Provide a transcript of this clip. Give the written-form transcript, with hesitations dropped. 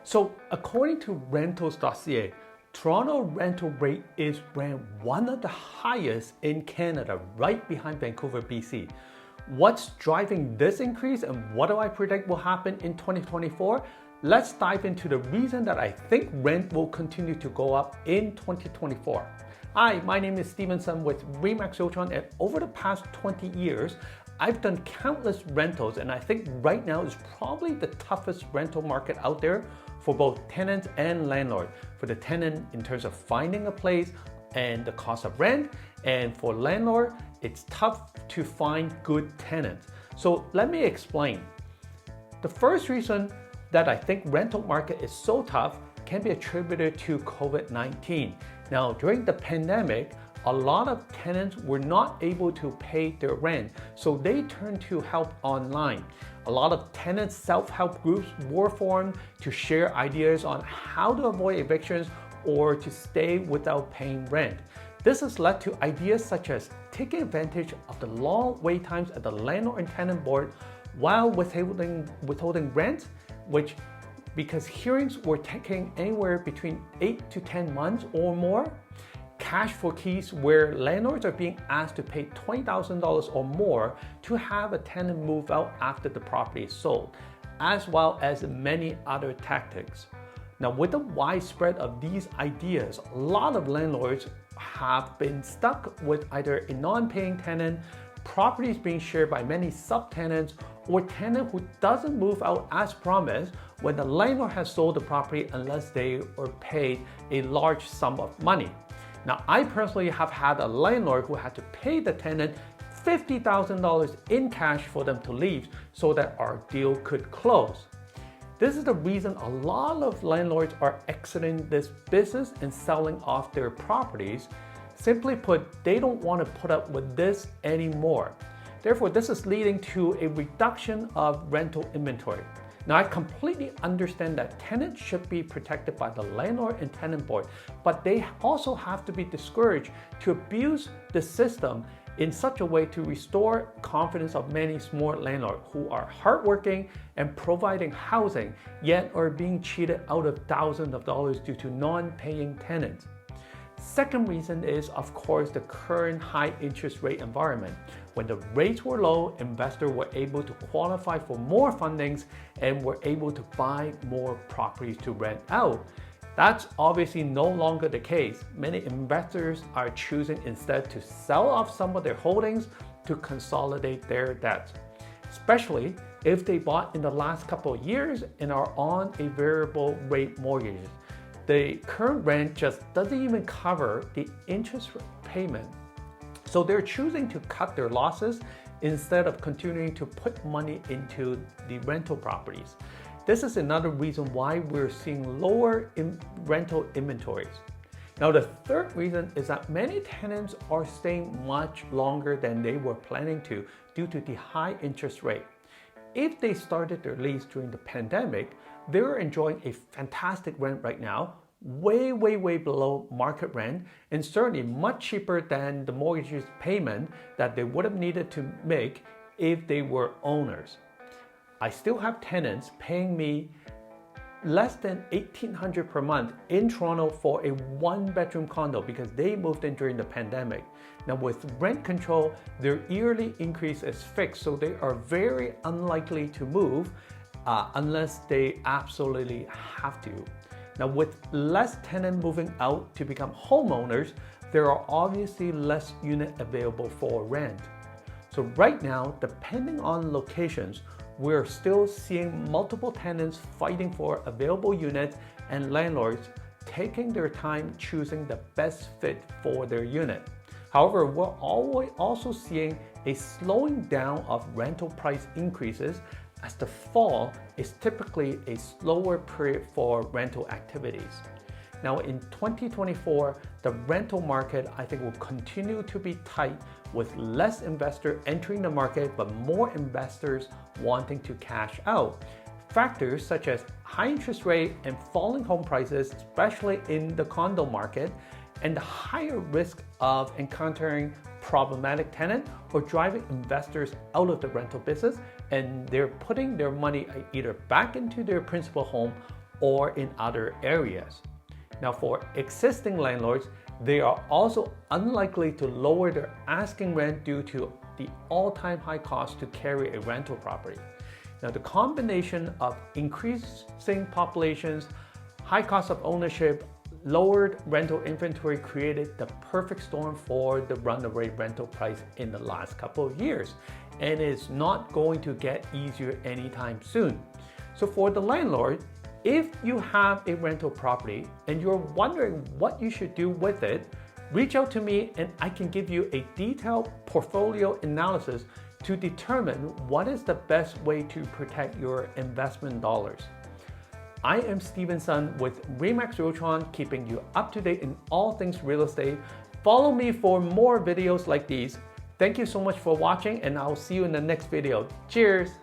So according to rentals.ca, Toronto rental rate is ranked one of the highest in Canada, right behind Vancouver, BC. What's driving this increase and what do I predict will happen in 2024? Let's dive into the reason that I think rent will continue to go up in 2024. Hi, my name is Stevenson with Realtron, and over the past 20 years, I've done countless rentals, and I think right now is probably the toughest rental market out there for both tenants and landlords. For the tenant, in terms of finding a place and the cost of rent, and for landlord, it's tough to find good tenants. So let me explain. The first reason that I think rental market is so tough can be attributed to COVID-19. Now, during the pandemic, a lot of tenants were not able to pay their rent, so they turned to help online. A lot of tenant self-help groups were formed to share ideas on how to avoid evictions or to stay without paying rent. This has led to ideas such as taking advantage of the long wait times at the landlord and tenant board while withholding rent, which because hearings were taking anywhere between 8 to 10 months or more. Cash for keys, where landlords are being asked to pay $20,000 or more to have a tenant move out after the property is sold, as well as many other tactics. Now, with the widespread of these ideas, a lot of landlords have been stuck with either a non-paying tenant, properties being shared by many subtenants, or tenant who doesn't move out as promised when the landlord has sold the property unless they are paid a large sum of money. Now, I personally have had a landlord who had to pay the tenant $50,000 in cash for them to leave so that our deal could close. This is the reason a lot of landlords are exiting this business and selling off their properties. Simply put, they don't want to put up with this anymore. Therefore, this is leading to a reduction of rental inventory. Now, I completely understand that tenants should be protected by the landlord and tenant board, but they also have to be discouraged to abuse the system in such a way to restore confidence of many small landlords who are hardworking and providing housing, yet are being cheated out of thousands of dollars due to non-paying tenants. Second reason is, of course, the current high interest rate environment. When the rates were low, investors were able to qualify for more fundings and were able to buy more properties to rent out. That's obviously no longer the case. Many investors are choosing instead to sell off some of their holdings to consolidate their debts, especially if they bought in the last couple of years and are on a variable rate mortgage. The current rent just doesn't even cover the interest payment. So they're choosing to cut their losses instead of continuing to put money into the rental properties. This is another reason why we're seeing lower rental inventories. Now, the third reason is that many tenants are staying much longer than they were planning to due to the high interest rate. If they started their lease during the pandemic, they're enjoying a fantastic rent right now, way below market rent, and certainly much cheaper than the mortgage payment that they would have needed to make if they were owners. I still have tenants paying me less than $1,800 per month in Toronto for a one-bedroom condo because they moved in during the pandemic. Now, with rent control, their yearly increase is fixed, so they are very unlikely to move unless they absolutely have to. Now, with less tenants moving out to become homeowners, there are obviously less units available for rent. So right now, depending on locations, we're still seeing multiple tenants fighting for available units and landlords taking their time choosing the best fit for their unit. However, we're also seeing a slowing down of rental price increases, as the fall is typically a slower period for rental activities. Now, in 2024, the rental market, I think, will continue to be tight with less investors entering the market, but more investors wanting to cash out. Factors such as high interest rate and falling home prices, especially in the condo market, and the higher risk of encountering problematic tenant or driving investors out of the rental business, and they're putting their money either back into their principal home or in other areas. Now, for existing landlords, they are also unlikely to lower their asking rent due to the all-time high cost to carry a rental property. Now, the combination of increasing populations, high cost of ownership, lowered rental inventory created the perfect storm for the runaway rental price in the last couple of years, and it's not going to get easier anytime soon. So for the landlord, if you have a rental property and you're wondering what you should do with it, reach out to me and I can give you a detailed portfolio analysis to determine what is the best way to protect your investment dollars. I am Steven Sun with Remax Realtron, keeping you up to date in all things real estate. Follow me for more videos like these. Thank you so much for watching, and I'll see you in the next video. Cheers!